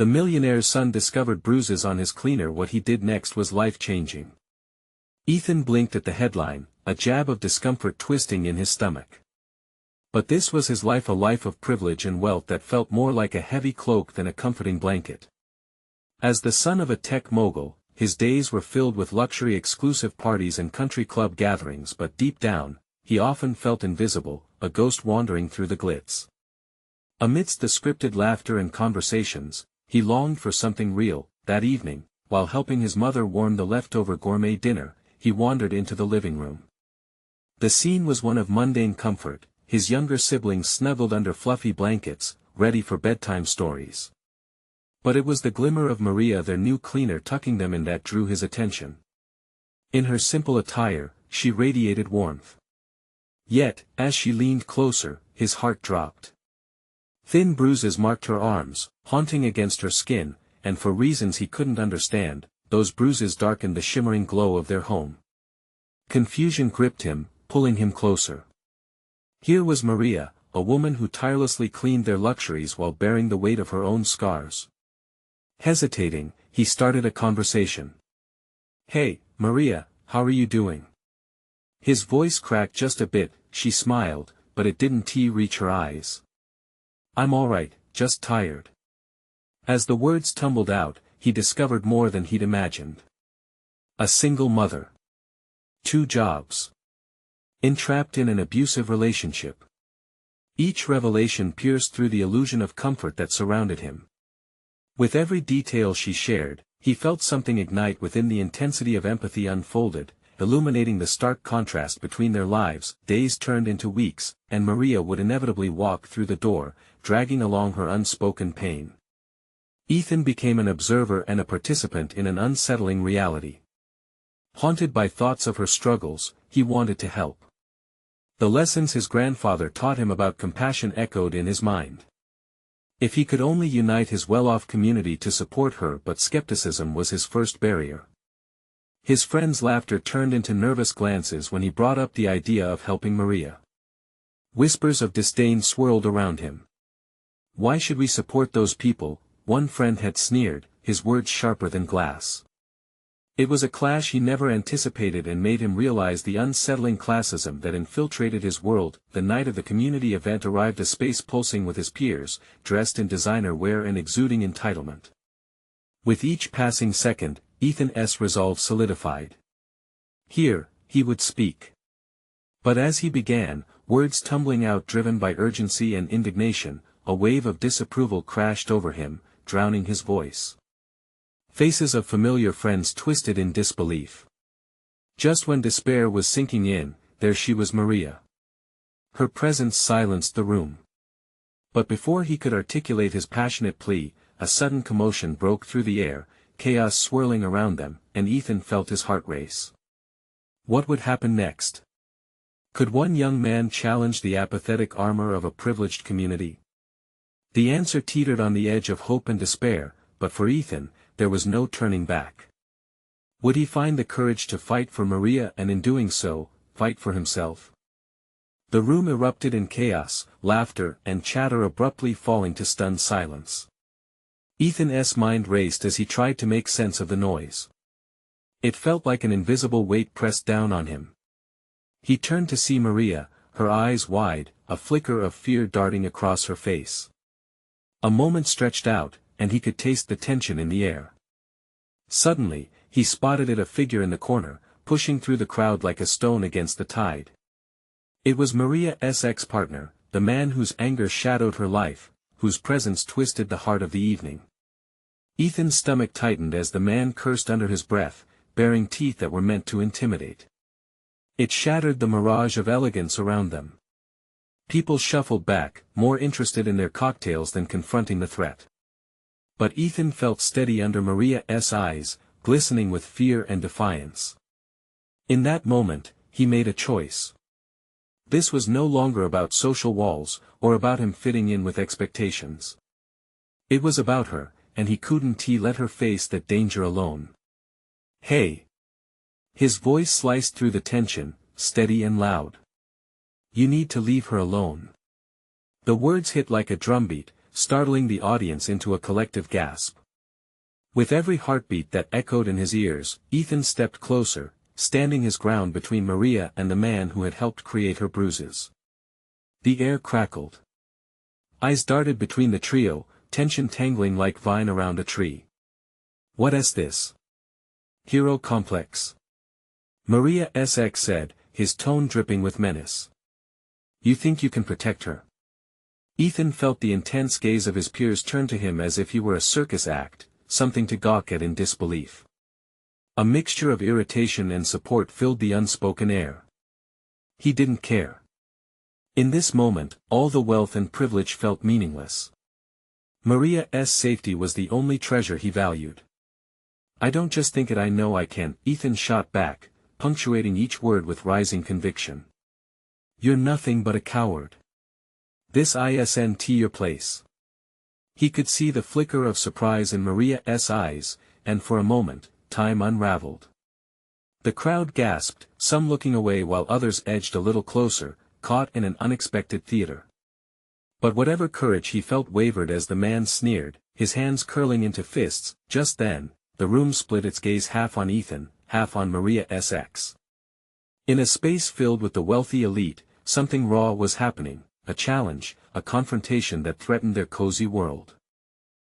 The millionaire's son discovered bruises on his cleaner. What he did next was life-changing. Ethan blinked at the headline, a jab of discomfort twisting in his stomach. But this was his life, a life of privilege and wealth that felt more like a heavy cloak than a comforting blanket. As the son of a tech mogul, his days were filled with luxury, exclusive parties and country club gatherings, but deep down, he often felt invisible, a ghost wandering through the glitz. Amidst the scripted laughter and conversations, he longed for something real. That evening, while helping his mother warm the leftover gourmet dinner, he wandered into the living room. The scene was one of mundane comfort, his younger siblings snuggled under fluffy blankets, ready for bedtime stories. But it was the glimmer of Maria, their new cleaner, tucking them in that drew his attention. In her simple attire, she radiated warmth. Yet, as she leaned closer, his heart dropped. Thin bruises marked her arms, haunting against her skin, and for reasons he couldn't understand, those bruises darkened the shimmering glow of their home. Confusion gripped him, pulling him closer. Here was Maria, a woman who tirelessly cleaned their luxuries while bearing the weight of her own scars. Hesitating, he started a conversation. "Hey, Maria, how are you doing?" His voice cracked just a bit. She smiled, but it didn't reach her eyes. "I'm alright, just tired." As the words tumbled out, he discovered more than he'd imagined. A single mother. 2 jobs. Entrapped in an abusive relationship. Each revelation pierced through the illusion of comfort that surrounded him. With every detail she shared, he felt something ignite within. The intensity of empathy unfolded, illuminating the stark contrast between their lives. Days turned into weeks, and Maria would inevitably walk through the door, dragging along her unspoken pain. Ethan became an observer and a participant in an unsettling reality. Haunted by thoughts of her struggles, he wanted to help. The lessons his grandfather taught him about compassion echoed in his mind. If he could only unite his well-off community to support her, but skepticism was his first barrier. His friends' laughter turned into nervous glances when he brought up the idea of helping Maria. Whispers of disdain swirled around him. "Why should we support those people?" one friend had sneered, his words sharper than glass. It was a clash he never anticipated and made him realize the unsettling classism that infiltrated his world. The night of the community event arrived, a space pulsing with his peers, dressed in designer wear and exuding entitlement. With each passing second, Ethan's resolve solidified. Here, he would speak. But as he began, words tumbling out driven by urgency and indignation, a wave of disapproval crashed over him, drowning his voice. Faces of familiar friends twisted in disbelief. Just when despair was sinking in, there she was, Maria. Her presence silenced the room. But before he could articulate his passionate plea, a sudden commotion broke through the air, chaos swirling around them, and Ethan felt his heart race. What would happen next? Could one young man challenge the apathetic armor of a privileged community? The answer teetered on the edge of hope and despair, but for Ethan, there was no turning back. Would he find the courage to fight for Maria and in doing so, fight for himself? The room erupted in chaos, laughter and chatter abruptly falling to stunned silence. Ethan's mind raced as he tried to make sense of the noise. It felt like an invisible weight pressed down on him. He turned to see Maria, her eyes wide, a flicker of fear darting across her face. A moment stretched out, and he could taste the tension in the air. Suddenly, he spotted a figure in the corner, pushing through the crowd like a stone against the tide. It was Maria's ex-partner, the man whose anger shadowed her life, whose presence twisted the heart of the evening. Ethan's stomach tightened as the man cursed under his breath, baring teeth that were meant to intimidate. It shattered the mirage of elegance around them. People shuffled back, more interested in their cocktails than confronting the threat. But Ethan felt steady under Maria's eyes, glistening with fear and defiance. In that moment, he made a choice. This was no longer about social walls, or about him fitting in with expectations. It was about her, and he couldn't let her face that danger alone. "Hey!" His voice sliced through the tension, steady and loud. "You need to leave her alone." The words hit like a drumbeat, startling the audience into a collective gasp. With every heartbeat that echoed in his ears, Ethan stepped closer, standing his ground between Maria and the man who had helped create her bruises. The air crackled. Eyes darted between the trio, tension tangling like vine around a tree. "What is this? Hero complex?" Maria SX said, his tone dripping with menace. "You think you can protect her?" Ethan felt the intense gaze of his peers turn to him as if he were a circus act, something to gawk at in disbelief. A mixture of irritation and support filled the unspoken air. He didn't care. In this moment, all the wealth and privilege felt meaningless. Maria's safety was the only treasure he valued. "I don't just think it, I know I can," Ethan shot back, punctuating each word with rising conviction. "You're nothing but a coward. This isn't your place." He could see the flicker of surprise in Maria's eyes, and for a moment, time unraveled. The crowd gasped, some looking away while others edged a little closer, caught in an unexpected theater. But whatever courage he felt wavered as the man sneered, his hands curling into fists. Just then, the room split, its gaze half on Ethan, half on Maria SX. In a space filled with the wealthy elite, something raw was happening, a challenge, a confrontation that threatened their cozy world.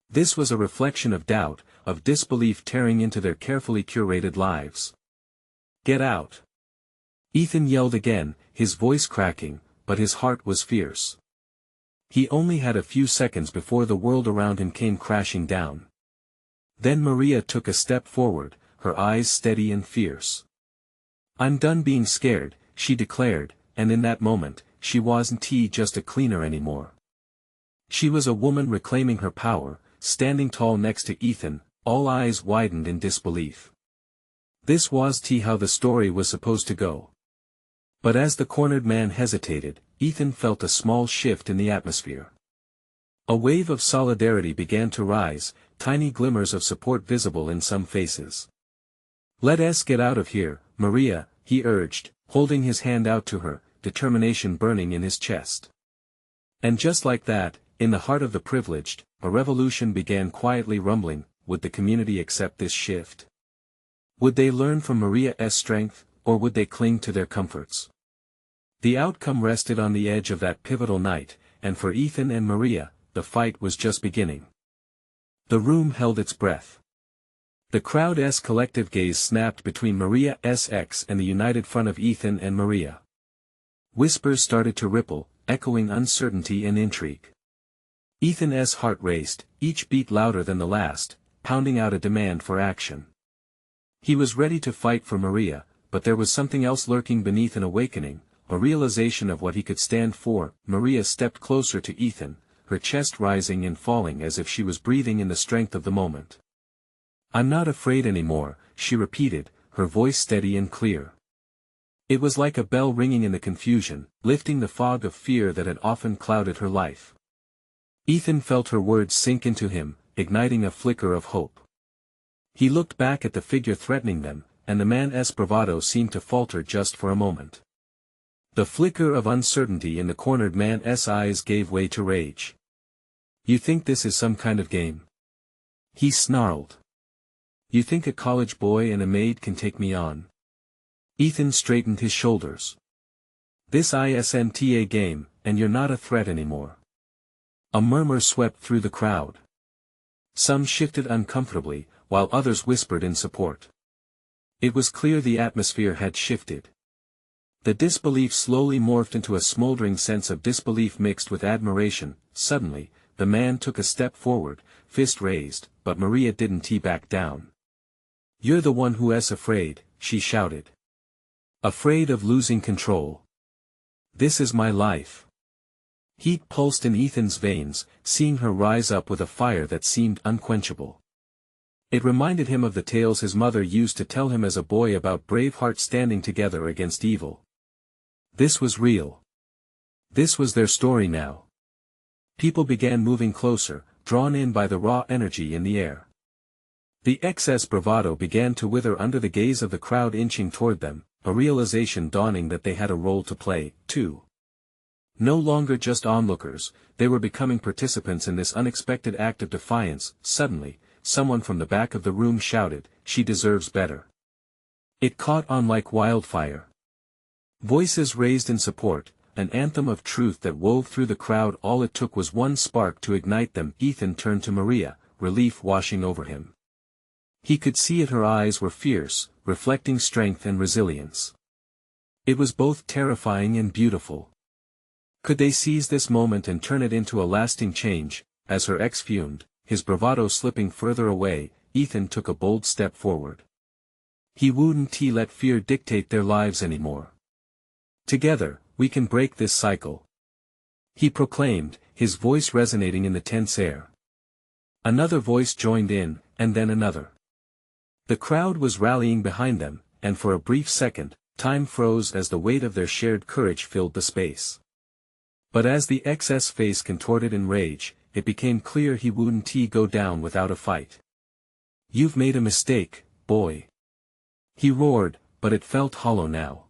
This was a reflection of doubt, of disbelief tearing into their carefully curated lives. "Get out!" Ethan yelled again, his voice cracking, but his heart was fierce. He only had a few seconds before the world around him came crashing down. Then Maria took a step forward, her eyes steady and fierce. "I'm done being scared," she declared, and in that moment, she wasn't just a cleaner anymore. She was a woman reclaiming her power, standing tall next to Ethan, all eyes widened in disbelief. This was how the story was supposed to go. But as the cornered man hesitated, Ethan felt a small shift in the atmosphere. A wave of solidarity began to rise, tiny glimmers of support visible in some faces. "Let us get out of here, Maria," he urged, holding his hand out to her, determination burning in his chest. And just like that, in the heart of the privileged, a revolution began quietly rumbling. Would the community accept this shift? Would they learn from Maria's strength, or would they cling to their comforts? The outcome rested on the edge of that pivotal night, and for Ethan and Maria, the fight was just beginning. The room held its breath. The crowd's collective gaze snapped between Maria SX and the united front of Ethan and Maria. Whispers started to ripple, echoing uncertainty and intrigue. Ethan's heart raced, each beat louder than the last, pounding out a demand for action. He was ready to fight for Maria, but there was something else lurking beneath, an awakening, a realization of what he could stand for. Maria stepped closer to Ethan, her chest rising and falling as if she was breathing in the strength of the moment. "I'm not afraid anymore," she repeated, her voice steady and clear. It was like a bell ringing in the confusion, lifting the fog of fear that had often clouded her life. Ethan felt her words sink into him, igniting a flicker of hope. He looked back at the figure threatening them, and the man's bravado seemed to falter just for a moment. The flicker of uncertainty in the cornered man's eyes gave way to rage. "You think this is some kind of game?" he snarled. "You think a college boy and a maid can take me on?" Ethan straightened his shoulders. "This isn't a game, and you're not a threat anymore." A murmur swept through the crowd. Some shifted uncomfortably, while others whispered in support. It was clear the atmosphere had shifted. The disbelief slowly morphed into a smoldering sense of disbelief mixed with admiration. Suddenly, the man took a step forward, fist raised, but Maria didn't back down. "You're the one who's afraid," she shouted. "Afraid of losing control. This is my life." Heat pulsed in Ethan's veins, seeing her rise up with a fire that seemed unquenchable. It reminded him of the tales his mother used to tell him as a boy about brave hearts standing together against evil. This was real. This was their story now. People began moving closer, drawn in by the raw energy in the air. The excess bravado began to wither under the gaze of the crowd inching toward them, a realization dawning that they had a role to play, too. No longer just onlookers, they were becoming participants in this unexpected act of defiance. Suddenly, someone from the back of the room shouted, "She deserves better." It caught on like wildfire. Voices raised in support, an anthem of truth that wove through the crowd. All it took was one spark to ignite them. Ethan turned to Maria, relief washing over him. He could see it, her eyes were fierce, reflecting strength and resilience. It was both terrifying and beautiful. Could they seize this moment and turn it into a lasting change? As her ex fumed, his bravado slipping further away, Ethan took a bold step forward. He wouldn't let fear dictate their lives anymore. "Together, we can break this cycle," he proclaimed, his voice resonating in the tense air. Another voice joined in, and then another. The crowd was rallying behind them, and for a brief second, time froze as the weight of their shared courage filled the space. But as the excess face contorted in rage, it became clear he wouldn't go down without a fight. "You've made a mistake, boy," he roared, but it felt hollow now.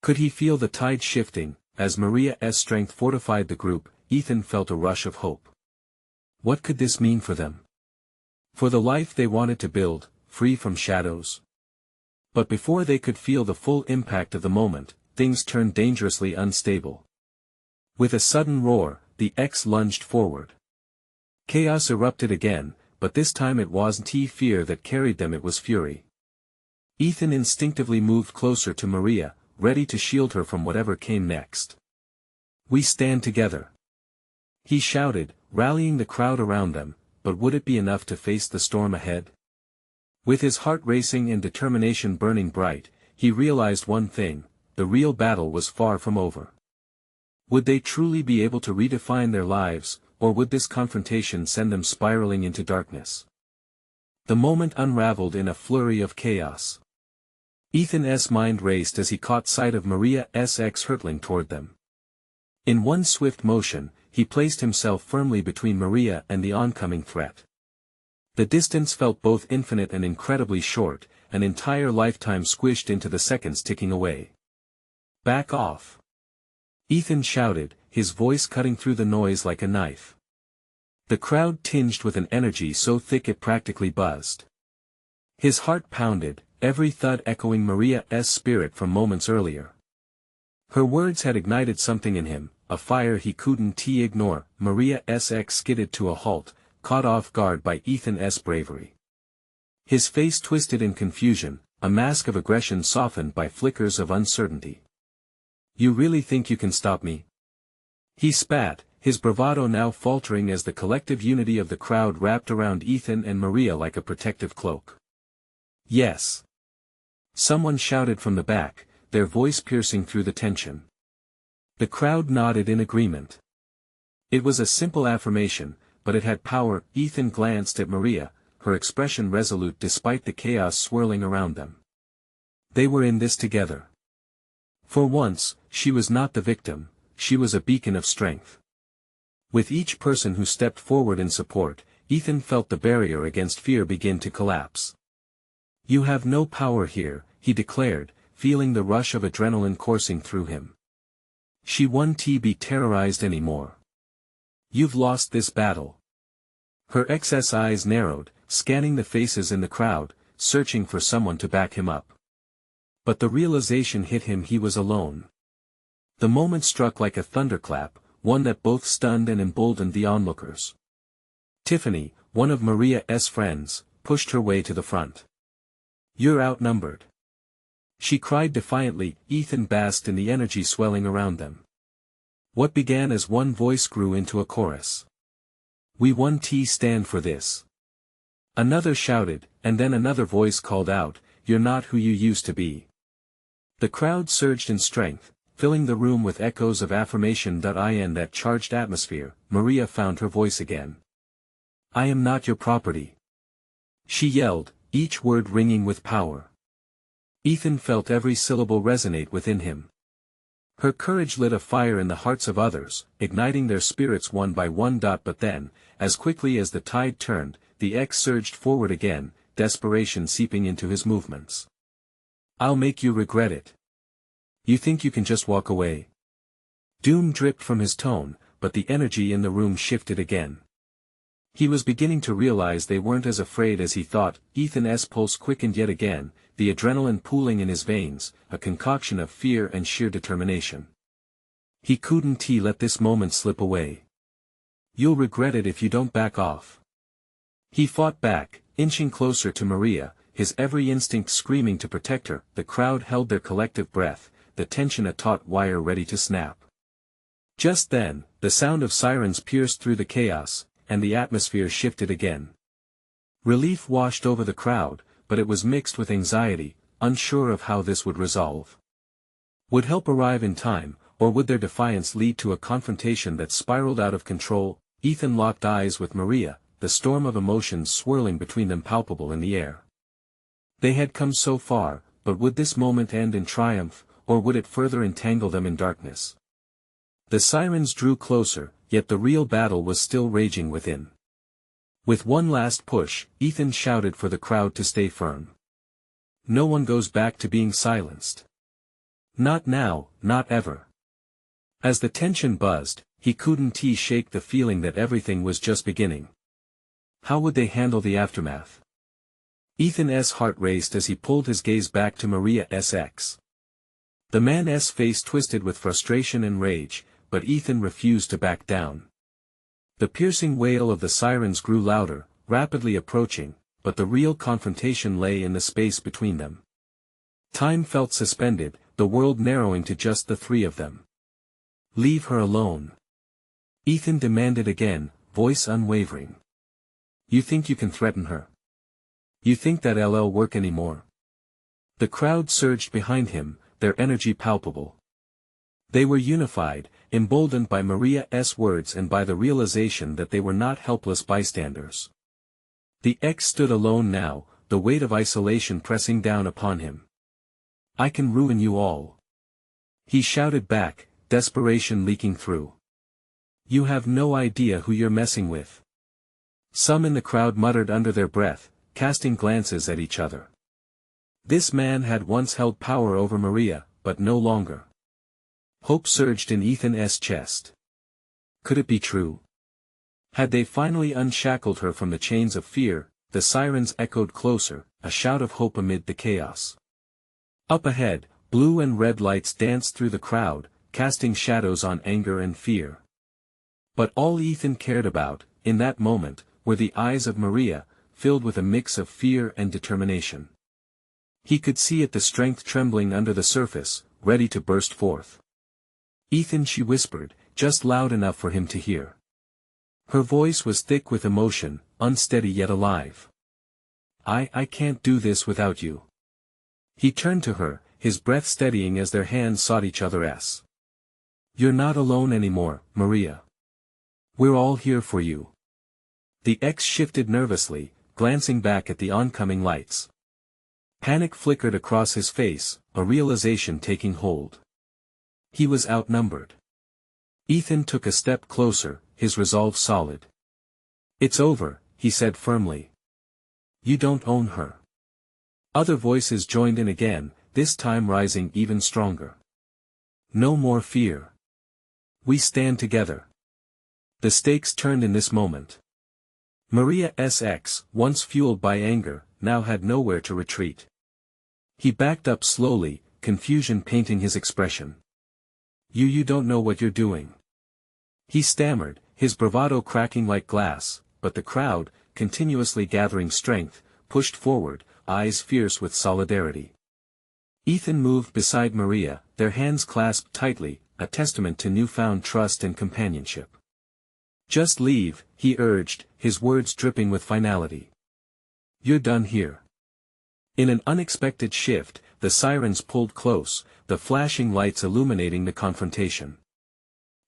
Could he feel the tide shifting? As Maria's strength fortified the group, Ethan felt a rush of hope. What could this mean for them? For the life they wanted to build, free from shadows? But before they could feel the full impact of the moment, things turned dangerously unstable. With a sudden roar, the X lunged forward. Chaos erupted again, but this time it wasn't fear that carried them, it was fury. Ethan instinctively moved closer to Maria, ready to shield her from whatever came next. "We stand together," he shouted, rallying the crowd around them, but would it be enough to face the storm ahead? With his heart racing and determination burning bright, he realized one thing: the real battle was far from over. Would they truly be able to redefine their lives, or would this confrontation send them spiraling into darkness? The moment unraveled in a flurry of chaos. Ethan's mind raced as he caught sight of Maria's ex hurtling toward them. In one swift motion, he placed himself firmly between Maria and the oncoming threat. The distance felt both infinite and incredibly short, an entire lifetime squished into the seconds ticking away. "Back off!" Ethan shouted, his voice cutting through the noise like a knife. The crowd tinged with an energy so thick it practically buzzed. His heart pounded, every thud echoing Maria's spirit from moments earlier. Her words had ignited something in him, a fire he couldn't ignore. Maria's ex skidded to a halt, caught off guard by Ethan's bravery. His face twisted in confusion, a mask of aggression softened by flickers of uncertainty. "You really think you can stop me?" he spat, his bravado now faltering as the collective unity of the crowd wrapped around Ethan and Maria like a protective cloak. "Yes," someone shouted from the back, their voice piercing through the tension. The crowd nodded in agreement. It was a simple affirmation, but it had power. Ethan glanced at Maria, her expression resolute despite the chaos swirling around them. They were in this together. For once, she was not the victim, she was a beacon of strength. With each person who stepped forward in support, Ethan felt the barrier against fear begin to collapse. "You have no power here," he declared, feeling the rush of adrenaline coursing through him. "She won't be terrorized anymore. You've lost this battle." Her excess eyes narrowed, scanning the faces in the crowd, searching for someone to back him up. But the realization hit him: he was alone. The moment struck like a thunderclap, one that both stunned and emboldened the onlookers. Tiffany, one of Maria's friends, pushed her way to the front. "You're outnumbered," she cried defiantly. Ethan basked in the energy swelling around them. What began as one voice grew into a chorus. "We won't stand for this." Another shouted, and then another voice called out, "You're not who you used to be." The crowd surged in strength, filling the room with echoes of affirmation. In that charged atmosphere, Maria found her voice again. "I am not your property," she yelled, each word ringing with power. Ethan felt every syllable resonate within him. Her courage lit a fire in the hearts of others, igniting their spirits one by one. But then, as quickly as the tide turned, the ex surged forward again, desperation seeping into his movements. "I'll make you regret it. You think you can just walk away?" Doom dripped from his tone, but the energy in the room shifted again. He was beginning to realize they weren't as afraid as he thought. Ethan's pulse quickened yet again, the adrenaline pooling in his veins, a concoction of fear and sheer determination. He couldn't let this moment slip away. "You'll regret it if you don't back off." He fought back, inching closer to Maria, his every instinct screaming to protect her. The crowd held their collective breath, the tension a taut wire ready to snap. Just then, the sound of sirens pierced through the chaos, and the atmosphere shifted again. Relief washed over the crowd, but it was mixed with anxiety, unsure of how this would resolve. Would help arrive in time, or would their defiance lead to a confrontation that spiraled out of control? Ethan locked eyes with Maria, the storm of emotions swirling between them palpable in the air. They had come so far, but would this moment end in triumph, or would it further entangle them in darkness? The sirens drew closer, yet the real battle was still raging within. With one last push, Ethan shouted for the crowd to stay firm. "No one goes back to being silenced. Not now, not ever." As the tension buzzed, he couldn't shake the feeling that everything was just beginning. How would they handle the aftermath? Ethan's heart raced as he pulled his gaze back to Maria's. The man's face twisted with frustration and rage, but Ethan refused to back down. The piercing wail of the sirens grew louder, rapidly approaching, but the real confrontation lay in the space between them. Time felt suspended, the world narrowing to just the three of them. "Leave her alone," Ethan demanded again, voice unwavering. "You think you can threaten her? You think that'll work anymore?" The crowd surged behind him, their energy palpable. They were unified, emboldened by Maria's words and by the realization that they were not helpless bystanders. The ex stood alone now, the weight of isolation pressing down upon him. "I can ruin you all," he shouted back, desperation leaking through. "You have no idea who you're messing with." Some in the crowd muttered under their breath, casting glances at each other. This man had once held power over Maria, but no longer. Hope surged in Ethan's chest. Could it be true? Had they finally unshackled her from the chains of fear? The sirens echoed closer, a shout of hope amid the chaos. Up ahead, blue and red lights danced through the crowd, casting shadows on anger and fear. But all Ethan cared about, in that moment, were the eyes of Maria, filled with a mix of fear and determination. He could see it, the strength trembling under the surface, ready to burst forth. "Ethan," she whispered, just loud enough for him to hear. Her voice was thick with emotion, unsteady yet alive. I can't do this without you." He turned to her, his breath steadying as their hands sought each other's. "You're not alone anymore, Maria. We're all here for you." The ex shifted nervously, glancing back at the oncoming lights. Panic flickered across his face, a realization taking hold. He was outnumbered. Ethan took a step closer, his resolve solid. "It's over," he said firmly. "You don't own her." Other voices joined in again, this time rising even stronger. "No more fear. We stand together." The stakes turned in this moment. Maria's ex, once fueled by anger, now had nowhere to retreat. He backed up slowly, confusion painting his expression. You don't know what you're doing," he stammered, his bravado cracking like glass, but the crowd, continuously gathering strength, pushed forward, eyes fierce with solidarity. Ethan moved beside Maria, their hands clasped tightly, a testament to newfound trust and companionship. "Just leave," he urged, his words dripping with finality. "You're done here." In an unexpected shift, the sirens pulled close, the flashing lights illuminating the confrontation.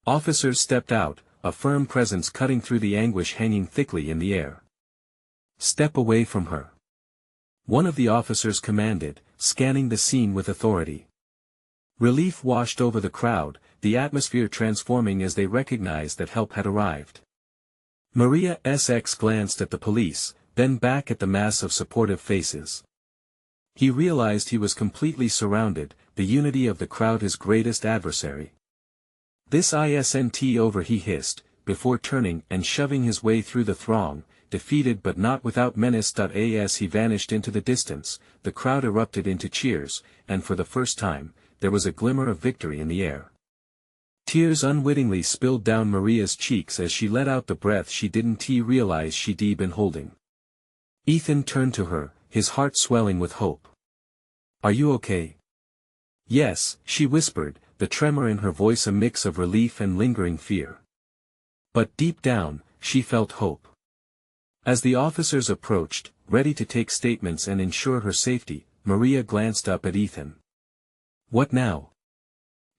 Officers stepped out, a firm presence cutting through the anguish hanging thickly in the air. "Step away from her," one of the officers commanded, scanning the scene with authority. Relief washed over the crowd, the atmosphere transforming as they recognized that help had arrived. Maria's ex glanced at the police, then back at the mass of supportive faces. He realized he was completely surrounded, the unity of the crowd his greatest adversary. This isn't over, he hissed, before turning and shoving his way through the throng. Defeated but not without menace. As he vanished into the distance, the crowd erupted into cheers, and for the first time, there was a glimmer of victory in the air. Tears unwittingly spilled down Maria's cheeks as she let out the breath she didn't realize she'd been holding. Ethan turned to her, his heart swelling with hope. "Are you okay?" "Yes," she whispered, the tremor in her voice a mix of relief and lingering fear. But deep down, she felt hope. As the officers approached, ready to take statements and ensure her safety, Maria glanced up at Ethan. "What now?"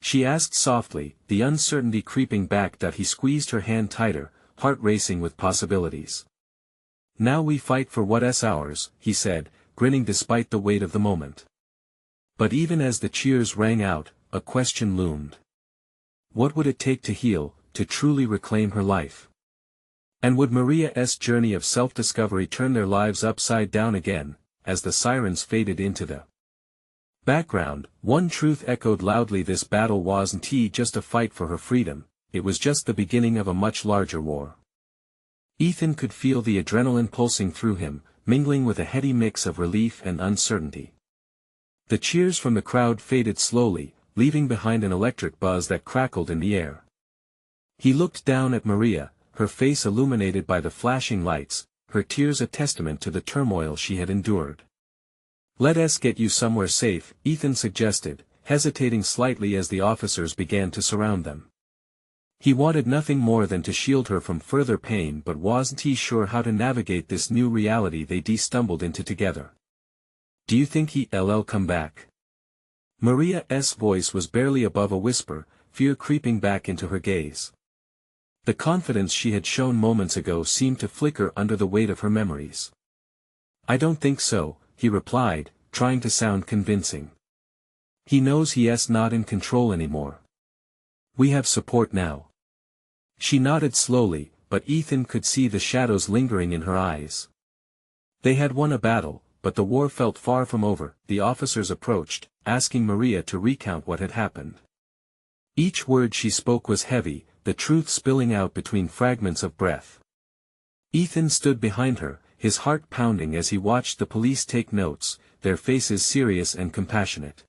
she asked softly, the uncertainty creeping back. He squeezed her hand tighter, heart racing with possibilities. "Now we fight for what's ours," he said, grinning despite the weight of the moment. But even as the cheers rang out, a question loomed. What would it take to heal, to truly reclaim her life? And would Maria's journey of self-discovery turn their lives upside down again? As the sirens faded into the background, one truth echoed loudly: this battle wasn't just a fight for her freedom, it was just the beginning of a much larger war. Ethan could feel the adrenaline pulsing through him, mingling with a heady mix of relief and uncertainty. The cheers from the crowd faded slowly, leaving behind an electric buzz that crackled in the air. He looked down at Maria, her face illuminated by the flashing lights, her tears a testament to the turmoil she had endured. "Let us get you somewhere safe," Ethan suggested, hesitating slightly as the officers began to surround them. He wanted nothing more than to shield her from further pain, but wasn't sure how to navigate this new reality they stumbled into together. "Do you think he'll come back?" Maria's voice was barely above a whisper, fear creeping back into her gaze. The confidence she had shown moments ago seemed to flicker under the weight of her memories. "I don't think so," he replied, trying to sound convincing. "He knows he's not in control anymore. We have support now." She nodded slowly, but Ethan could see the shadows lingering in her eyes. They had won a battle, but the war felt far from over. The officers approached, asking Maria to recount what had happened. Each word she spoke was heavy, the truth spilling out between fragments of breath. Ethan stood behind her, his heart pounding as he watched the police take notes, their faces serious and compassionate.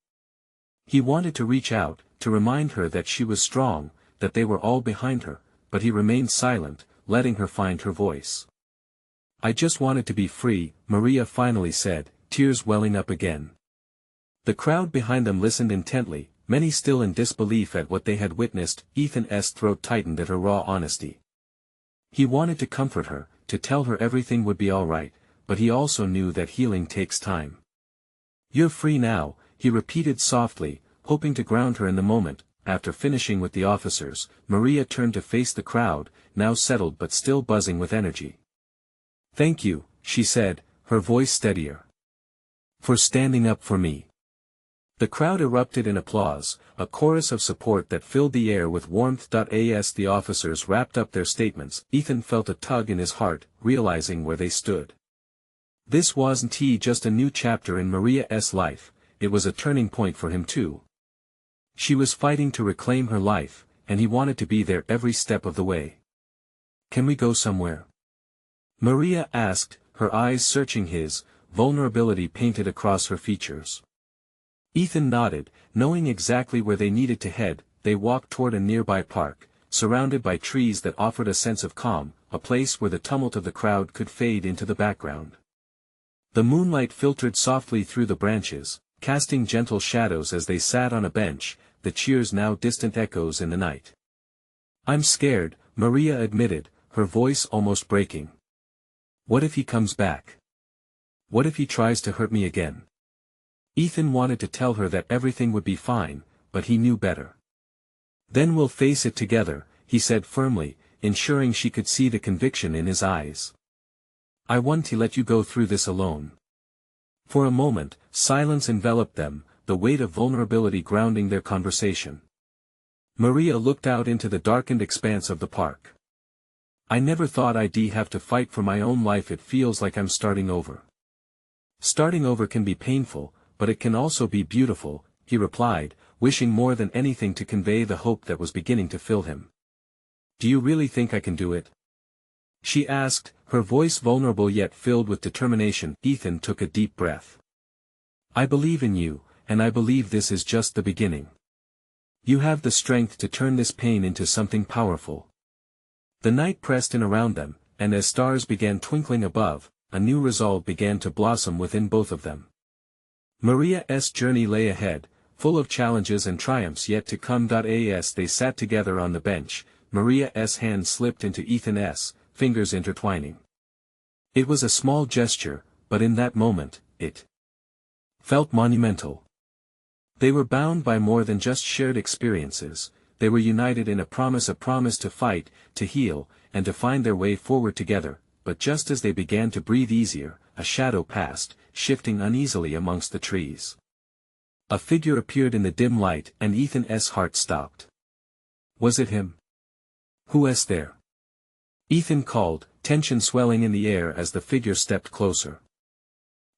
He wanted to reach out, to remind her that she was strong, that they were all behind her, but he remained silent, letting her find her voice. "I just wanted to be free," Maria finally said, tears welling up again. The crowd behind them listened intently, many still in disbelief at what they had witnessed. Ethan's throat tightened at her raw honesty. He wanted to comfort her, to tell her everything would be all right, but he also knew that healing takes time. "You're free now," he repeated softly, hoping to ground her in the moment. After finishing with the officers, Maria turned to face the crowd, now settled but still buzzing with energy. "Thank you," she said, her voice steadier. "For standing up for me." The crowd erupted in applause, a chorus of support that filled the air with warmth. As the officers wrapped up their statements, Ethan felt a tug in his heart, realizing where they stood. This wasn't just a new chapter in Maria's life, it was a turning point for him too. She was fighting to reclaim her life, and he wanted to be there every step of the way. "Can we go somewhere?" Maria asked, her eyes searching his, vulnerability painted across her features. Ethan nodded, knowing exactly where they needed to head. They walked toward a nearby park, surrounded by trees that offered a sense of calm, a place where the tumult of the crowd could fade into the background. The moonlight filtered softly through the branches, casting gentle shadows as they sat on a bench, the cheers now distant echoes in the night. "I'm scared," Maria admitted, her voice almost breaking. "What if he comes back? What if he tries to hurt me again?" Ethan wanted to tell her that everything would be fine, but he knew better. "Then we'll face it together," he said firmly, ensuring she could see the conviction in his eyes. "I want to let you go through this alone." For a moment, silence enveloped them, the weight of vulnerability grounding their conversation. Maria looked out into the darkened expanse of the park. "I never thought I'd have to fight for my own life. It feels like I'm starting over." "Starting over can be painful, but it can also be beautiful," he replied, wishing more than anything to convey the hope that was beginning to fill him. "Do you really think I can do it?" she asked, her voice vulnerable yet filled with determination. Ethan took a deep breath. "I believe in you, and I believe this is just the beginning. You have the strength to turn this pain into something powerful." The night pressed in around them, and as stars began twinkling above, a new resolve began to blossom within both of them. Maria's journey lay ahead, full of challenges and triumphs yet to come. As they sat together on the bench, Maria's hand slipped into Ethan's, fingers intertwining. It was a small gesture, but in that moment, it felt monumental. They were bound by more than just shared experiences, they were united in a promise to fight, to heal, and to find their way forward together. But just as they began to breathe easier, a shadow passed, shifting uneasily amongst the trees. A figure appeared in the dim light, and Ethan's heart stopped. Was it him? "Who was there?" Ethan called, tension swelling in the air as the figure stepped closer.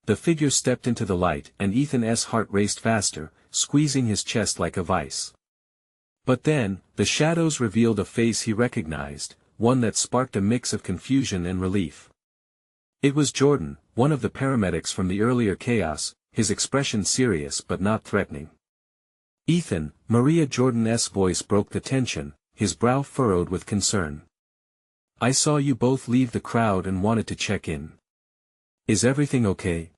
The figure stepped into the light, and Ethan's heart raced faster, squeezing his chest like a vice. But then, the shadows revealed a face he recognized, one that sparked a mix of confusion and relief. It was Jordan, one of the paramedics from the earlier chaos, his expression serious but not threatening. "Ethan," Jordan's voice broke the tension, his brow furrowed with concern. "I saw you both leave the crowd and wanted to check in. Is everything okay?"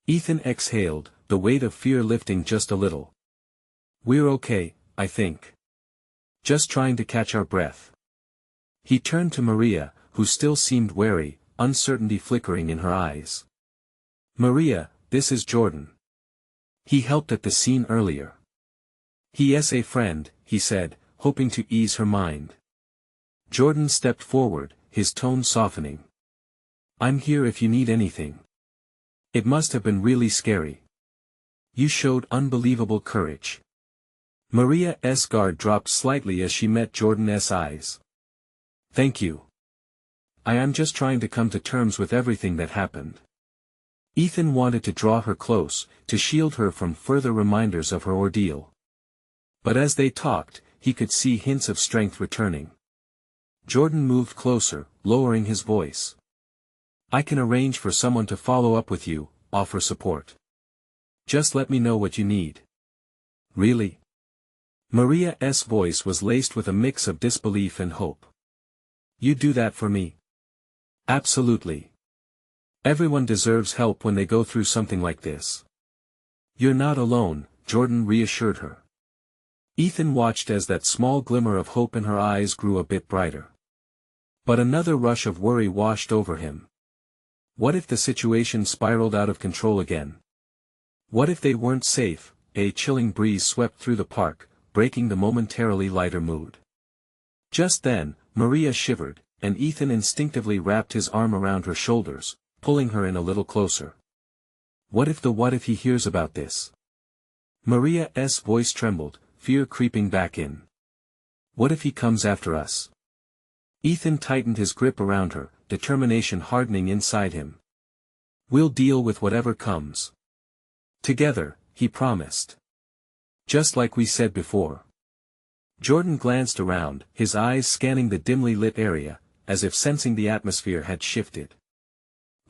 Ethan exhaled, the weight of fear lifting just a little. "We're okay, I think. Just trying to catch our breath." He turned to Maria, who still seemed wary, uncertainty flickering in her eyes. "Maria, this is Jordan. He helped at the scene earlier." "He is a friend," he said, hoping to ease her mind. Jordan stepped forward, his tone softening. "I'm here if you need anything. It must have been really scary. You showed unbelievable courage." Maria's guard dropped slightly as she met Jordan's eyes. "Thank you. I am just trying to come to terms with everything that happened." Ethan wanted to draw her close, to shield her from further reminders of her ordeal. But as they talked, he could see hints of strength returning. Jordan moved closer, lowering his voice. "I can arrange for someone to follow up with you, offer support. Just let me know what you need." "Really?" Maria's voice was laced with a mix of disbelief and hope. "You do that for me?" "Absolutely. Everyone deserves help when they go through something like this." "You're not alone," Jordan reassured her. Ethan watched as that small glimmer of hope in her eyes grew a bit brighter. But another rush of worry washed over him. What if the situation spiraled out of control again? What if they weren't safe? A chilling breeze swept through the park, breaking the momentarily lighter mood. Just then, Maria shivered, and Ethan instinctively wrapped his arm around her shoulders, pulling her in a little closer. What if he hears about this? Maria's voice trembled, fear creeping back in. What if he comes after us? Ethan tightened his grip around her, determination hardening inside him. "We'll deal with whatever comes. Together," he promised. "Just like we said before." Jordan glanced around, his eyes scanning the dimly lit area, as if sensing the atmosphere had shifted.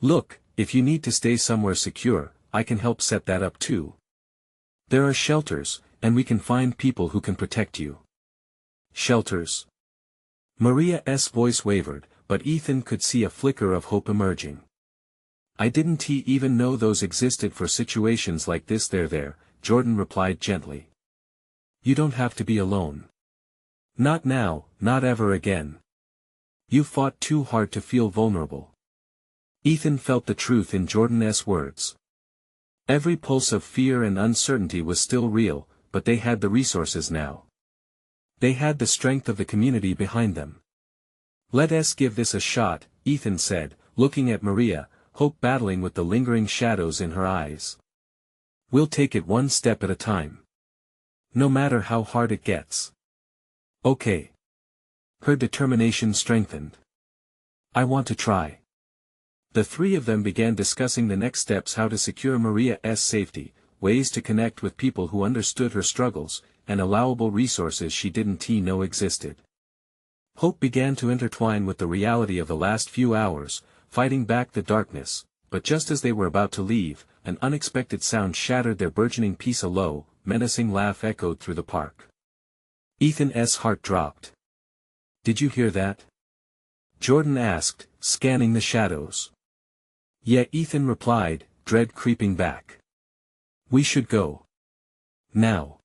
"Look, if you need to stay somewhere secure, I can help set that up too. There are shelters, and we can find people who can protect you." "Shelters?" Maria's voice wavered, but Ethan could see a flicker of hope emerging. "I didn't even know those existed for situations like this." There, Jordan replied gently. "You don't have to be alone. Not now, not ever again. You fought too hard to feel vulnerable." Ethan felt the truth in Jordan's words. Every pulse of fear and uncertainty was still real, but they had the resources now. They had the strength of the community behind them. "Let us give this a shot," Ethan said, looking at Maria, hope battling with the lingering shadows in her eyes. "We'll take it one step at a time. No matter how hard it gets." "Okay." Her determination strengthened. "I want to try." The three of them began discussing the next steps: how to secure Maria's safety, ways to connect with people who understood her struggles, and allowable resources she didn't know existed. Hope began to intertwine with the reality of the last few hours, fighting back the darkness, but just as they were about to leave, an unexpected sound shattered their burgeoning peace. A low, menacing laugh echoed through the park. Ethan's heart dropped. "Did you hear that?" Jordan asked, scanning the shadows. "Yeah," Ethan replied, dread creeping back. "We should go. Now."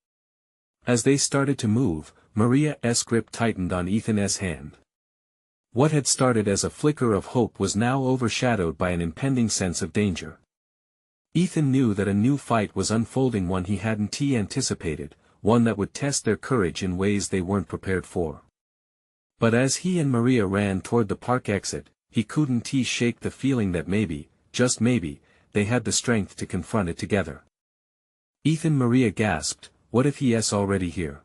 As they started to move, Maria's grip tightened on Ethan's hand. What had started as a flicker of hope was now overshadowed by an impending sense of danger. Ethan knew that a new fight was unfolding, one he hadn't anticipated, one that would test their courage in ways they weren't prepared for. But as he and Maria ran toward the park exit, he couldn't shake the feeling that maybe, just maybe, they had the strength to confront it together. "Ethan," Maria gasped, "what if he's already here?"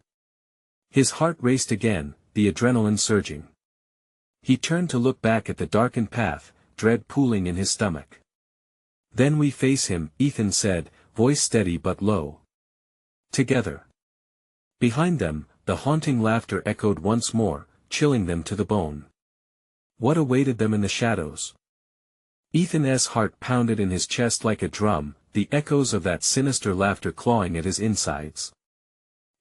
His heart raced again, the adrenaline surging. He turned to look back at the darkened path, dread pooling in his stomach. "Then we face him," Ethan said, voice steady but low. "Together." Behind them, the haunting laughter echoed once more, chilling them to the bone. What awaited them in the shadows? Ethan's heart pounded in his chest like a drum, the echoes of that sinister laughter clawing at his insides.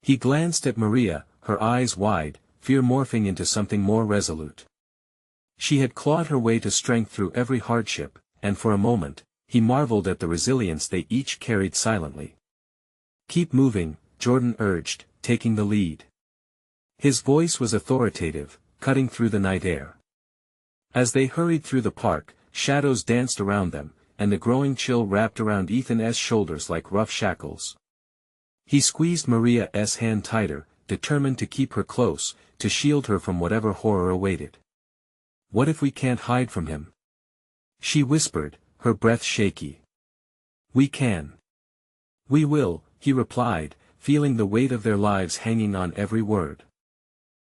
He glanced at Maria, her eyes wide, fear morphing into something more resolute. She had clawed her way to strength through every hardship, and for a moment, he marveled at the resilience they each carried silently. "Keep moving," Jordan urged, taking the lead. His voice was authoritative, cutting through the night air. As they hurried through the park, shadows danced around them, and the growing chill wrapped around Ethan's shoulders like rough shackles. He squeezed Maria's hand tighter, determined to keep her close, to shield her from whatever horror awaited. "What if we can't hide from him?" she whispered, her breath shaky. "We can. We will," he replied, feeling the weight of their lives hanging on every word.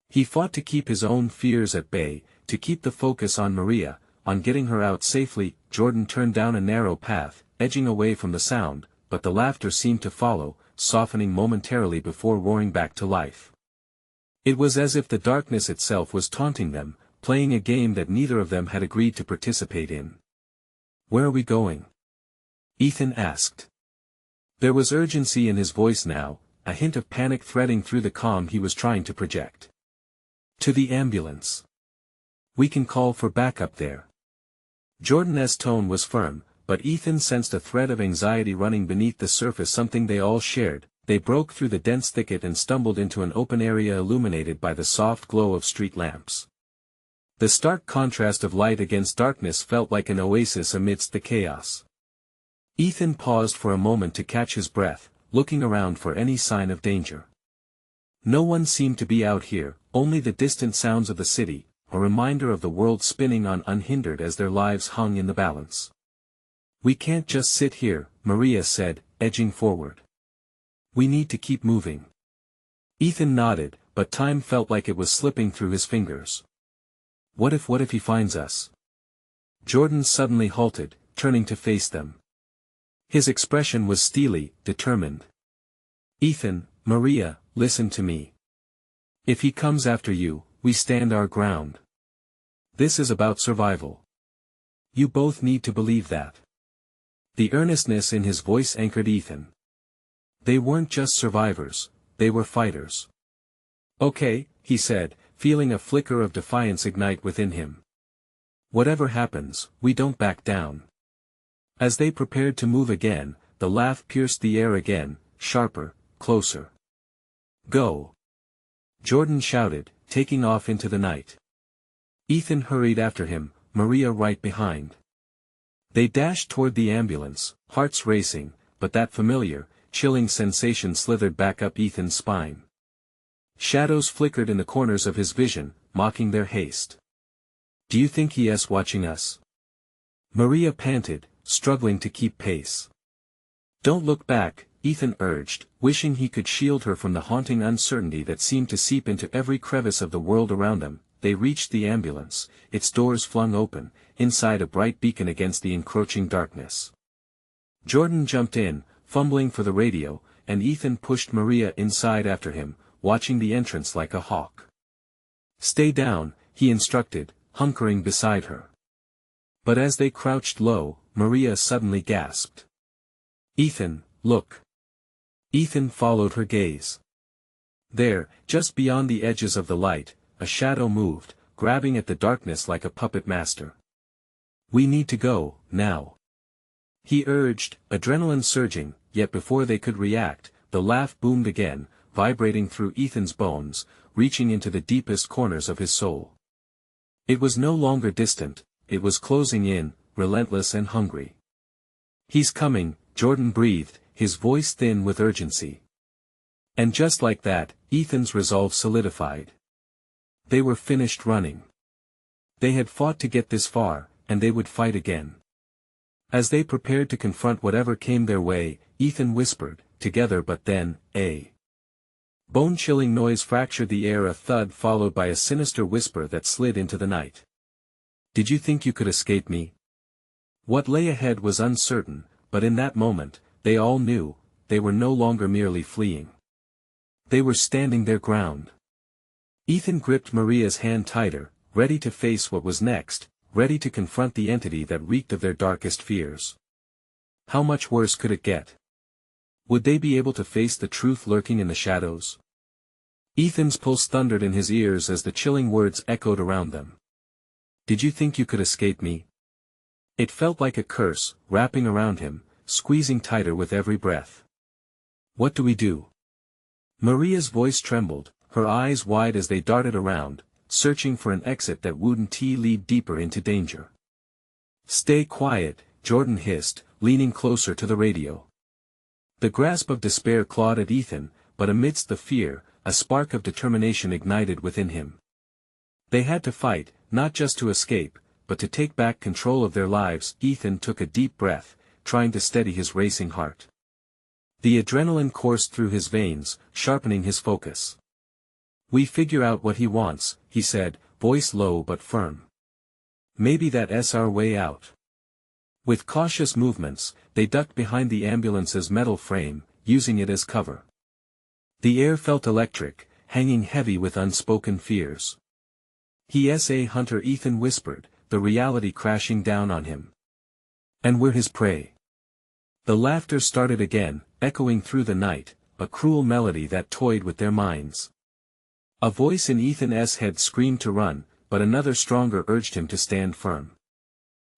He fought to keep his own fears at bay, to keep the focus on Maria, on getting her out safely. Jordan turned down a narrow path, edging away from the sound, but the laughter seemed to follow, softening momentarily before roaring back to life. It was as if the darkness itself was taunting them, playing a game that neither of them had agreed to participate in. "Where are we going?" Ethan asked. There was urgency in his voice now, a hint of panic threading through the calm he was trying to project. "To the ambulance. We can call for backup there." Jordan's tone was firm, but Ethan sensed a thread of anxiety running beneath the surface, something they all shared. They broke through the dense thicket and stumbled into an open area illuminated by the soft glow of street lamps. The stark contrast of light against darkness felt like an oasis amidst the chaos. Ethan paused for a moment to catch his breath, looking around for any sign of danger. No one seemed to be out here, only the distant sounds of the city, a reminder of the world spinning on unhindered as their lives hung in the balance. "We can't just sit here," Maria said, edging forward. "We need to keep moving." Ethan nodded, but time felt like it was slipping through his fingers. What if he finds us?" Jordan suddenly halted, turning to face them. His expression was steely, determined. "Ethan, Maria, listen to me. If he comes after you, we stand our ground. This is about survival. You both need to believe that." The earnestness in his voice anchored Ethan. They weren't just survivors, they were fighters. "Okay," he said, feeling a flicker of defiance ignite within him. "Whatever happens, we don't back down." As they prepared to move again, the laugh pierced the air again, sharper, closer. "Go!" Jordan shouted, taking off into the night. Ethan hurried after him, Maria right behind. They dashed toward the ambulance, hearts racing, but that familiar, chilling sensation slithered back up Ethan's spine. Shadows flickered in the corners of his vision, mocking their haste. "Do you think he's watching us?" Maria panted, struggling to keep pace. "Don't look back," Ethan urged, wishing he could shield her from the haunting uncertainty that seemed to seep into every crevice of the world around them. They reached the ambulance, its doors flung open, inside a bright beacon against the encroaching darkness. Jordan jumped in, fumbling for the radio, and Ethan pushed Maria inside after him, watching the entrance like a hawk. "Stay down," he instructed, hunkering beside her. But as they crouched low, Maria suddenly gasped. "Ethan, look." Ethan followed her gaze. There, just beyond the edges of the light, a shadow moved, grabbing at the darkness like a puppet master. "We need to go, now," he urged, adrenaline surging, yet before they could react, the laugh boomed again, vibrating through Ethan's bones, reaching into the deepest corners of his soul. It was no longer distant, it was closing in, relentless and hungry. "He's coming," Jordan breathed, his voice thin with urgency. And just like that, Ethan's resolve solidified. They were finished running. They had fought to get this far, and they would fight again. As they prepared to confront whatever came their way, Ethan whispered, "Together," but then, a bone-chilling noise fractured the air, a thud followed by a sinister whisper that slid into the night. "Did you think you could escape me?" What lay ahead was uncertain, but in that moment, they all knew, they were no longer merely fleeing. They were standing their ground. Ethan gripped Maria's hand tighter, ready to face what was next, ready to confront the entity that reeked of their darkest fears. How much worse could it get? Would they be able to face the truth lurking in the shadows? Ethan's pulse thundered in his ears as the chilling words echoed around them. "Did you think you could escape me?" It felt like a curse, wrapping around him, squeezing tighter with every breath. "What do we do?" Maria's voice trembled, her eyes wide as they darted around, searching for an exit that wouldn't lead deeper into danger. "Stay quiet," Jordan hissed, leaning closer to the radio. The grasp of despair clawed at Ethan, but amidst the fear, a spark of determination ignited within him. They had to fight, not just to escape, but to take back control of their lives. Ethan took a deep breath, trying to steady his racing heart. The adrenaline coursed through his veins, sharpening his focus. "We figure out what he wants," he said, voice low but firm. "Maybe that's our way out." With cautious movements, they ducked behind the ambulance's metal frame, using it as cover. The air felt electric, hanging heavy with unspoken fears. "He's a hunter," Ethan whispered, the reality crashing down on him. "And we're his prey." The laughter started again, echoing through the night, a cruel melody that toyed with their minds. A voice in Ethan's head screamed to run, but another stronger urged him to stand firm.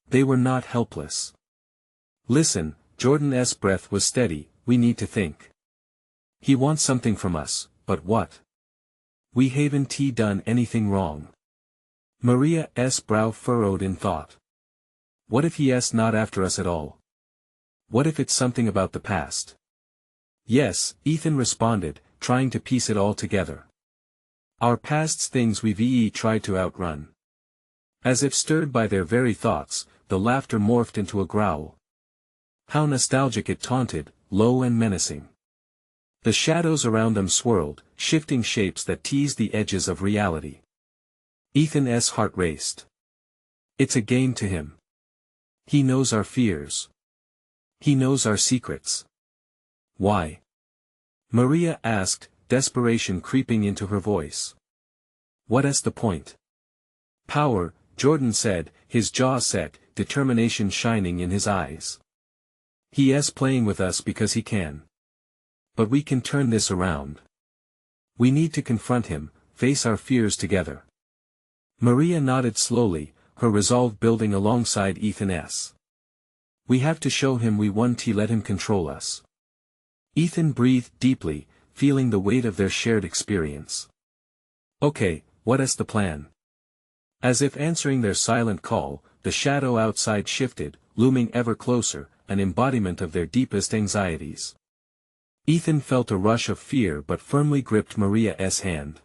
They were not helpless. "Listen," Jordan's breath was steady, "we need to think. He wants something from us, but what? We haven't done anything wrong." Maria's brow furrowed in thought. What if he's not after us at all? What if it's something about the past? "Yes," Ethan responded, trying to piece it all together. "Our past's things we've tried to outrun." As if stirred by their very thoughts, the laughter morphed into a growl. How nostalgic it taunted, low and menacing. The shadows around them swirled, shifting shapes that teased the edges of reality. Ethan's heart raced. It's a game to him. He knows our fears. He knows our secrets. Why? Maria asked, desperation creeping into her voice. What's the point? Power, Jordan said, his jaw set, determination shining in his eyes. He's playing with us because he can. But we can turn this around. We need to confront him, face our fears together. Maria nodded slowly, her resolve building alongside Ethan's. We have to show him we won't let him control us. Ethan breathed deeply, feeling the weight of their shared experience. Okay, what's the plan? As if answering their silent call, the shadow outside shifted, looming ever closer, an embodiment of their deepest anxieties. Ethan felt a rush of fear but firmly gripped Maria's hand.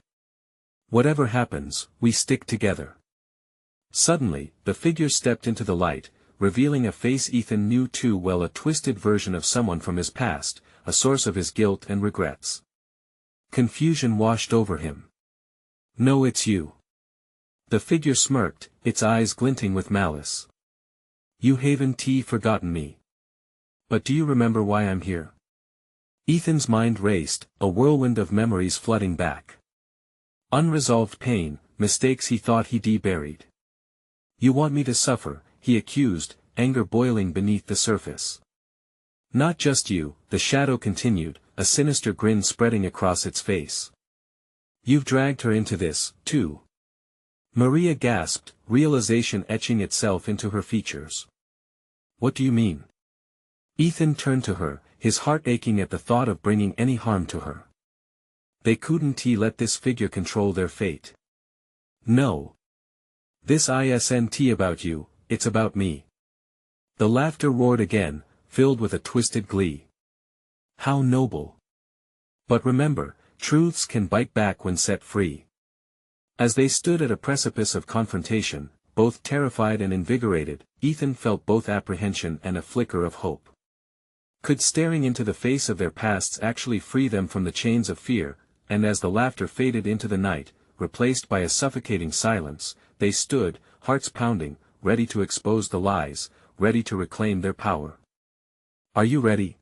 Whatever happens, we stick together. Suddenly, the figure stepped into the light, revealing a face Ethan knew too well, a twisted version of someone from his past, a source of his guilt and regrets. Confusion washed over him. No, it's you. The figure smirked, its eyes glinting with malice. You haven't forgotten me. But do you remember why I'm here? Ethan's mind raced, a whirlwind of memories flooding back. Unresolved pain, mistakes he thought he'd buried. "You want me to suffer," he accused, anger boiling beneath the surface. "Not just you," the shadow continued, a sinister grin spreading across its face. "You've dragged her into this, too." Maria gasped, realization etching itself into her features. "What do you mean?" Ethan turned to her, his heart aching at the thought of bringing any harm to her. "They couldn't let this figure control their fate. No. This isn't about you, it's about me." The laughter roared again, filled with a twisted glee. "How noble. But remember, truths can bite back when set free." As they stood at a precipice of confrontation, both terrified and invigorated, Ethan felt both apprehension and a flicker of hope. Could staring into the face of their pasts actually free them from the chains of fear? And as the laughter faded into the night, replaced by a suffocating silence, they stood, hearts pounding, ready to expose the lies, ready to reclaim their power. "Are you ready?"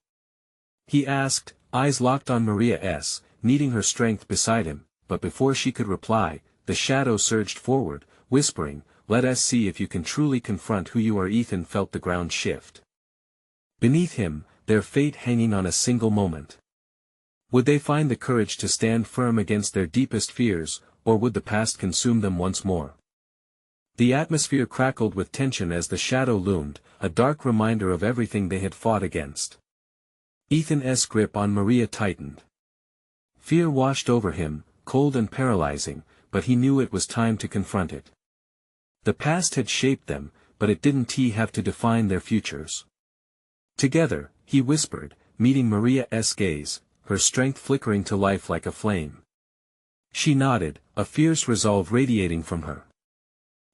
he asked, eyes locked on Maria's, needing her strength beside him, but before she could reply, the shadow surged forward, whispering, "Let us see if you can truly confront who you are." Ethan felt the ground shift beneath him, their fate hanging on a single moment. Would they find the courage to stand firm against their deepest fears, or would the past consume them once more? The atmosphere crackled with tension as the shadow loomed, a dark reminder of everything they had fought against. Ethan's grip on Maria tightened. Fear washed over him, cold and paralyzing, but he knew it was time to confront it. The past had shaped them, but it didn't have to define their futures. "Together," he whispered, meeting Maria's gaze, her strength flickering to life like a flame. She nodded, a fierce resolve radiating from her.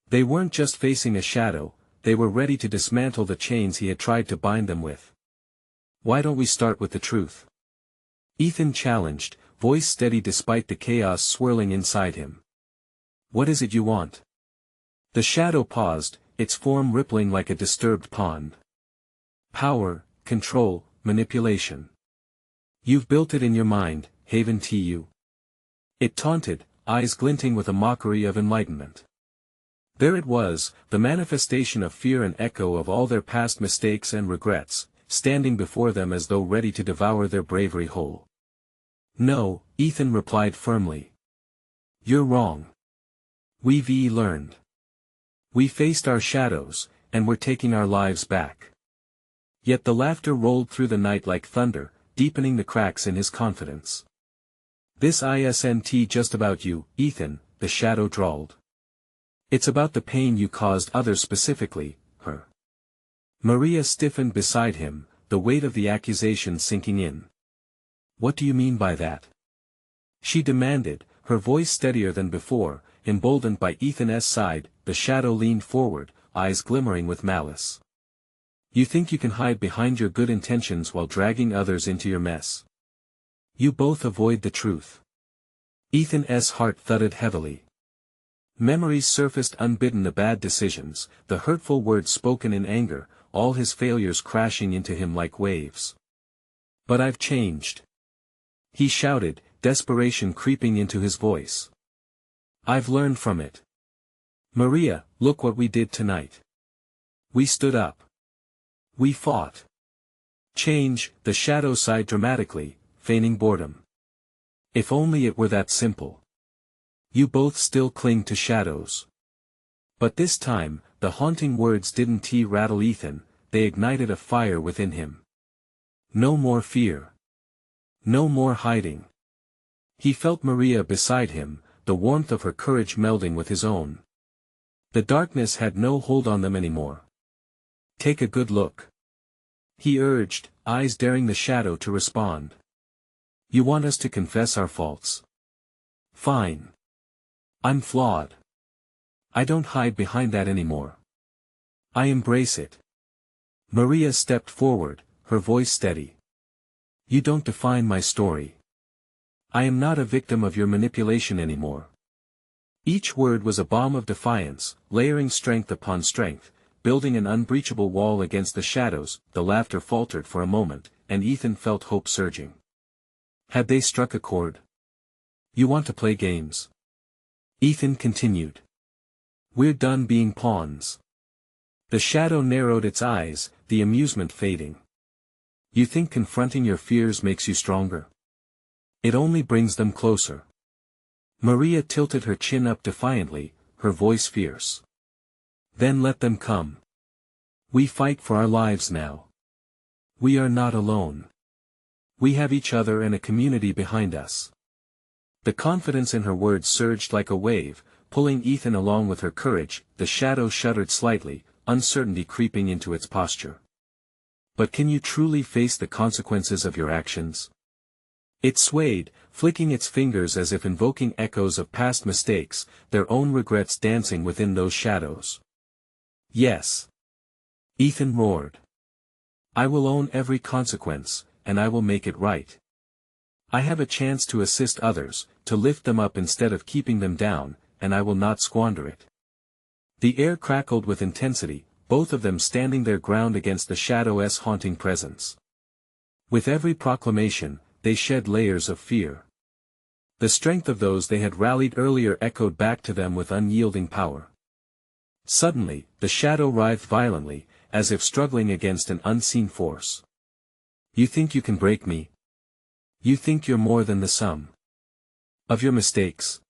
They weren't just facing a shadow, they were ready to dismantle the chains he had tried to bind them with. "Why don't we start with the truth?" Ethan challenged, voice steady despite the chaos swirling inside him. "What is it you want?" The shadow paused, its form rippling like a disturbed pond. "Power, control, manipulation. You've built it in your mind, haven't you?" It taunted, eyes glinting with a mockery of enlightenment. There it was, the manifestation of fear and echo of all their past mistakes and regrets, standing before them as though ready to devour their bravery whole. "No," Ethan replied firmly. "You're wrong. We've learned. We faced our shadows, and we're taking our lives back." Yet the laughter rolled through the night like thunder, deepening the cracks in his confidence. "This isn't just about you, Ethan," the shadow drawled. "It's about the pain you caused others, specifically, her." Maria stiffened beside him, the weight of the accusation sinking in. "What do you mean by that?" she demanded, her voice steadier than before. Emboldened by Ethan's side, the shadow leaned forward, eyes glimmering with malice. "You think you can hide behind your good intentions while dragging others into your mess? You both avoid the truth." Ethan's heart thudded heavily. Memories surfaced unbidden, the bad decisions, the hurtful words spoken in anger, all his failures crashing into him like waves. "But I've changed," he shouted, desperation creeping into his voice. "I've learned from it. Maria, look what we did tonight. We stood up. We fought." "Change," the shadow sighed dramatically, feigning boredom. "If only it were that simple. You both still cling to shadows." But this time, the haunting words didn't rattle Ethan, they ignited a fire within him. No more fear. No more hiding. He felt Maria beside him, the warmth of her courage melding with his own. The darkness had no hold on them anymore. "Take a good look," he urged, eyes daring the shadow to respond. "You want us to confess our faults? Fine. I'm flawed. I don't hide behind that anymore. I embrace it." Maria stepped forward, her voice steady. "You don't define my story. I am not a victim of your manipulation anymore." Each word was a bomb of defiance, layering strength upon strength, building an unbreachable wall against the shadows. The laughter faltered for a moment, and Ethan felt hope surging. Had they struck a chord? You want to play games? Ethan continued. We're done being pawns. The shadow narrowed its eyes, the amusement fading. You think confronting your fears makes you stronger? It only brings them closer. Maria tilted her chin up defiantly, her voice fierce. Then let them come. We fight for our lives now. We are not alone. We have each other and a community behind us. The confidence in her words surged like a wave, pulling Ethan along with her courage. The shadow shuddered slightly, uncertainty creeping into its posture. But can you truly face the consequences of your actions? It swayed, flicking its fingers as if invoking echoes of past mistakes, their own regrets dancing within those shadows. Yes. Ethan roared. I will own every consequence, and I will make it right. I have a chance to assist others, to lift them up instead of keeping them down, and I will not squander it. The air crackled with intensity, both of them standing their ground against the shadow's haunting presence. With every proclamation, they shed layers of fear. The strength of those they had rallied earlier echoed back to them with unyielding power. Suddenly, the shadow writhed violently, as if struggling against an unseen force. You think you can break me? You think you're more than the sum of your mistakes?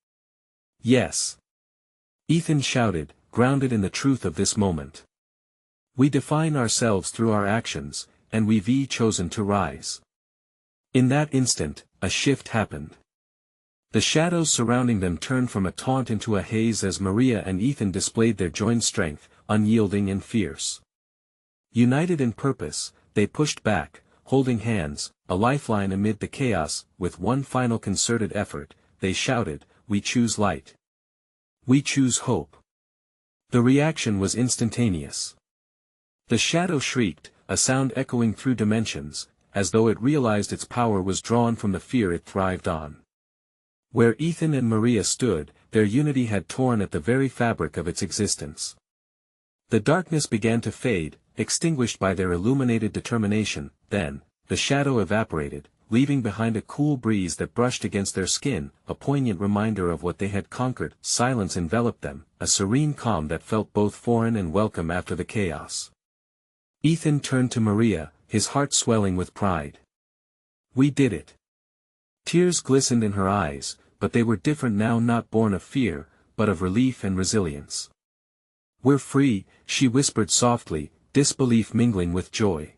Yes. Ethan shouted, grounded in the truth of this moment. We define ourselves through our actions, and we've chosen to rise. In that instant, a shift happened. The shadows surrounding them turned from a taunt into a haze as Maria and Ethan displayed their joined strength, unyielding and fierce. United in purpose, they pushed back, holding hands, a lifeline amid the chaos. With one final concerted effort, they shouted, "We choose light. We choose hope." The reaction was instantaneous. The shadow shrieked, a sound echoing through dimensions, as though it realized its power was drawn from the fear it thrived on. Where Ethan and Maria stood, their unity had torn at the very fabric of its existence. The darkness began to fade, extinguished by their illuminated determination. Then, the shadow evaporated, leaving behind a cool breeze that brushed against their skin, a poignant reminder of what they had conquered. Silence enveloped them, a serene calm that felt both foreign and welcome after the chaos. Ethan turned to Maria, his heart swelling with pride. We did it. Tears glistened in her eyes, but they were different now, not born of fear, but of relief and resilience. We're free, she whispered softly, disbelief mingling with joy.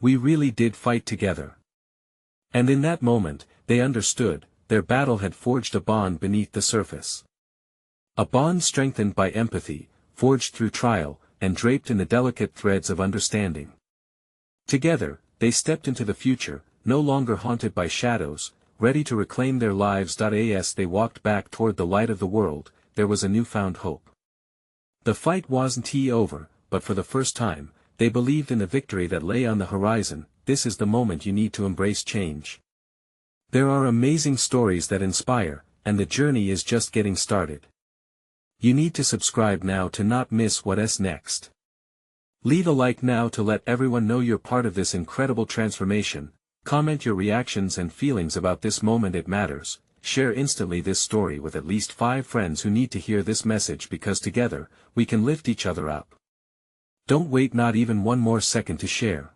We really did fight together. And in that moment, they understood, their battle had forged a bond beneath the surface. A bond strengthened by empathy, forged through trial, and draped in the delicate threads of understanding. Together, they stepped into the future, no longer haunted by shadows, ready to reclaim their lives. As they walked back toward the light of the world, there was a newfound hope. The fight wasn't over, but for the first time, they believed in the victory that lay on the horizon. This is the moment you need to embrace change. There are amazing stories that inspire, and the journey is just getting started. You need to subscribe now to not miss what's next. Leave a like now to let everyone know you're part of this incredible transformation. Comment your reactions and feelings about this moment. It matters. Share instantly this story with at least 5 friends who need to hear this message, because together, we can lift each other up. Don't wait not even one more second to share.